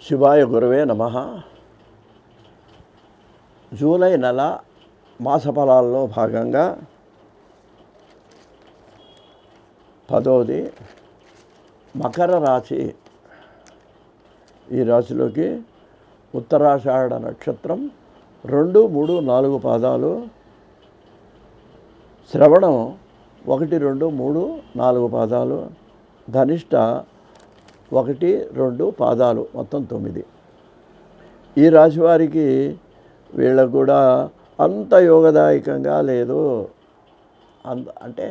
శివాయ గురవే నమః. జూలై నెల మాసఫలాల్లో భాగంగా 10వది మకర రాశి. ఈ రాశిలోకి ఉత్తరాషాఢ నక్షత్రం 2, 3, 4 పాదాలు, శ్రవణం 1, 2, 3, 4 పాదాలు, ధనిష్ట 1, 2 పాదాలు, మొత్తం 9. ఈ రాశి వారికి వీళ్ళకు కూడా అంత యోగదాయకంగా లేదు, అంటే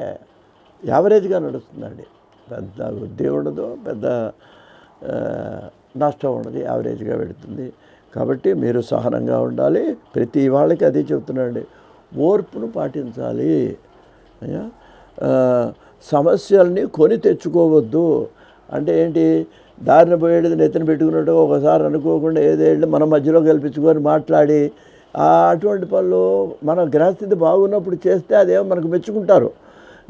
యావరేజ్గా నడుస్తుందండి. పెద్ద వృద్ధి ఉండదు, పెద్ద నష్టం ఉండదు, యావరేజ్గా పెడుతుంది. కాబట్టి మీరు సహనంగా ఉండాలి. ప్రతి వాళ్ళకి అదే చెప్తున్నాండి, ఓర్పును పాటించాలి. సమస్యల్ని కొని తెచ్చుకోవద్దు. అంటే ఏంటి, దారిన పోయేది నెత్తిన పెట్టుకున్నట్టు ఒకసారి అనుకోకుండా ఏదేళ్ళు మన మధ్యలో కల్పించుకొని మాట్లాడి అటువంటి పనులు మన గ్రహస్థితి బాగున్నప్పుడు చేస్తే అదేమో మనకు మెచ్చుకుంటారు.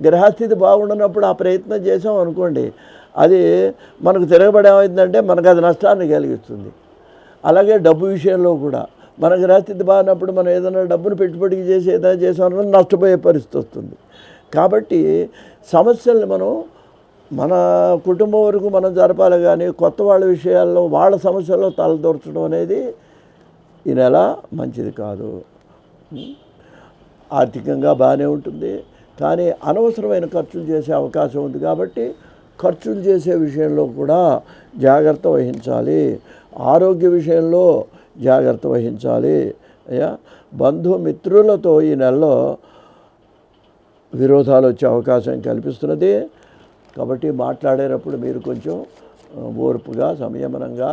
గ్రహస్థితి బాగుండనప్పుడు ఆ ప్రయత్నం చేసాం అనుకోండి, అది మనకు తిరగబడేమైందంటే మనకు అది నష్టాన్ని కలిగిస్తుంది. అలాగే డబ్బు విషయంలో కూడా మన గ్రహస్థితి బాగున్నప్పుడు మనం ఏదైనా డబ్బును పెట్టుబడికి చేసి ఏదైనా చేసామన్నా నష్టపోయే పరిస్థితి వస్తుంది. కాబట్టి సమస్యల్ని మనం మన కుటుంబం వరకు మనం జరపాలి, కానీ కొత్త వాళ్ళ విషయాల్లో వాళ్ళ సమస్యల్లో తలదూర్చడం అనేది ఈ నెల మంచిది కాదు. ఆర్థికంగా బాగానే ఉంటుంది, కానీ అనవసరమైన ఖర్చులు చేసే అవకాశం ఉంది. కాబట్టి ఖర్చులు చేసే విషయంలో కూడా జాగ్రత్త వహించాలి. ఆరోగ్య విషయంలో జాగ్రత్త వహించాలి. బంధుమిత్రులతో ఈ నెలలో విరోధాలు వచ్చే అవకాశం కల్పిస్తున్నది. కాబట్టి మాట్లాడేటప్పుడు మీరు కొంచెం ఓర్పుగా, సంయమనంగా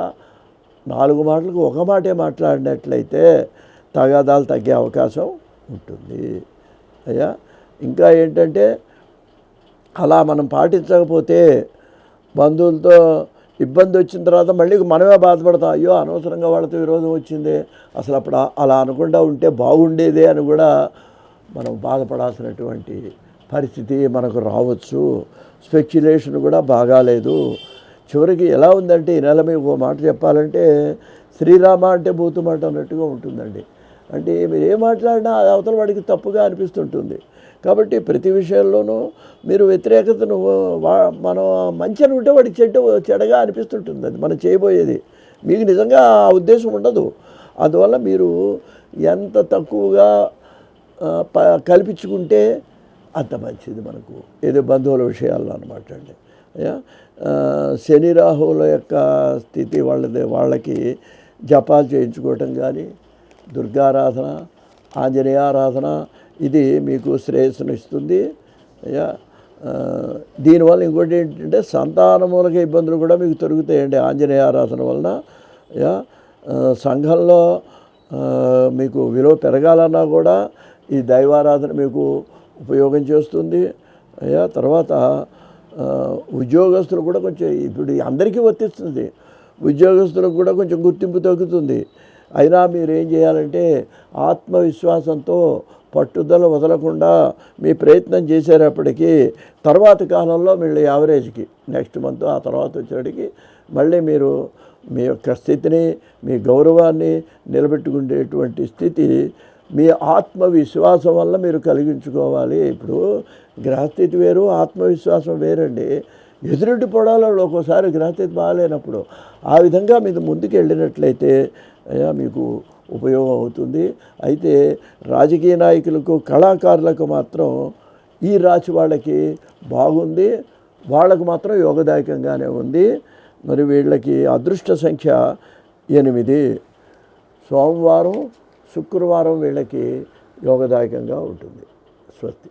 4 మాటలకు ఒక మాటే మాట్లాడినట్లయితే తగాదాలు తగ్గే అవకాశం ఉంటుంది. ఇంకా ఏంటంటే, అలా మనం పాటించకపోతే బంధువులతో ఇబ్బంది వచ్చిన తర్వాత మళ్ళీ మనమే బాధపడతాం. అయ్యో, అనవసరంగా వాళ్ళతో విరోధం వచ్చింది, అసలు అప్పుడు అలా అనకుండా ఉంటే బాగుండేదే అని కూడా మనం బాధపడాల్సినటువంటి పరిస్థితి మనకు రావచ్చు. స్పెక్యులేషన్ కూడా బాగాలేదు. చివరికి ఎలా ఉందంటే, ఈ నెల మీకు మాట చెప్పాలంటే శ్రీరామ అంటే బూతుమాట అన్నట్టుగా ఉంటుందండి. అంటే మీరు ఏం మాట్లాడినా అవతల వాడికి తప్పుగా అనిపిస్తుంటుంది. కాబట్టి ప్రతి విషయంలోనూ మీరు వ్యతిరేకతను మనం మంచిగా ఉంటే వాడికి చెడగా అనిపిస్తుంటుంది. అది మనం చేయబోయేది మీకు నిజంగా ఆ ఉద్దేశం ఉండదు. అందువల్ల మీరు ఎంత తక్కువగా కల్పించుకుంటే అంత మంచిది మనకు, ఏదో బంధువుల విషయాల్లో అనమాట అండి. శని రాహువుల యొక్క స్థితి వాళ్ళకి జపాలు చేయించుకోవటం కానీ, దుర్గారాధన, ఆంజనేయారాధన, ఇది మీకు శ్రేయస్సును ఇస్తుంది. దీనివల్ల ఇంకోటి ఏంటంటే, సంతానమూలక ఇబ్బందులు కూడా మీకు తొలుగుతాయండి ఆంజనేయారాధన వలన. సంఘంలో మీకు విలువ పెరగాలన్నా కూడా ఈ దైవారాధన మీకు ఉపయోగం చేస్తుంది. తర్వాత ఉద్యోగస్తులు కూడా కొంచెం, ఇప్పుడు అందరికీ వర్తిస్తుంది, ఉద్యోగస్తులకు కూడా కొంచెం గుర్తింపు తగ్గుతుంది. అయినా మీరు ఏం చేయాలంటే, ఆత్మవిశ్వాసంతో పట్టుదల వదలకుండా మీ ప్రయత్నం చేసేటప్పటికీ తర్వాత కాలంలో మళ్ళీ యావరేజ్కి నెక్స్ట్ మంత్ ఆ తర్వాత వచ్చేటికి మళ్ళీ మీరు మీ యొక్క స్థితిని, మీ గౌరవాన్ని నిలబెట్టుకునేటువంటి స్థితి మీ ఆత్మవిశ్వాసం వల్ల మీరు కలిగించుకోవాలి. ఇప్పుడు గ్రహస్థితి వేరు, ఆత్మవిశ్వాసం వేరండి. ఎదురుంటి పొడాలలో ఒక్కోసారి గ్రహస్థితి బాగాలేనప్పుడు ఆ విధంగా మీరు ముందుకు వెళ్ళినట్లయితే మీకు ఉపయోగం అవుతుంది. అయితే రాజకీయ నాయకులకు, కళాకారులకు మాత్రం ఈ రాశి వాళ్ళకి బాగుంది, వాళ్ళకు మాత్రం యోగదాయకంగానే ఉంది. మరి వీళ్ళకి అదృష్ట సంఖ్య 8. సోమవారం, శుక్రవారం వీళ్ళకి యోగదాయకంగా ఉంటుంది. స్వస్తి.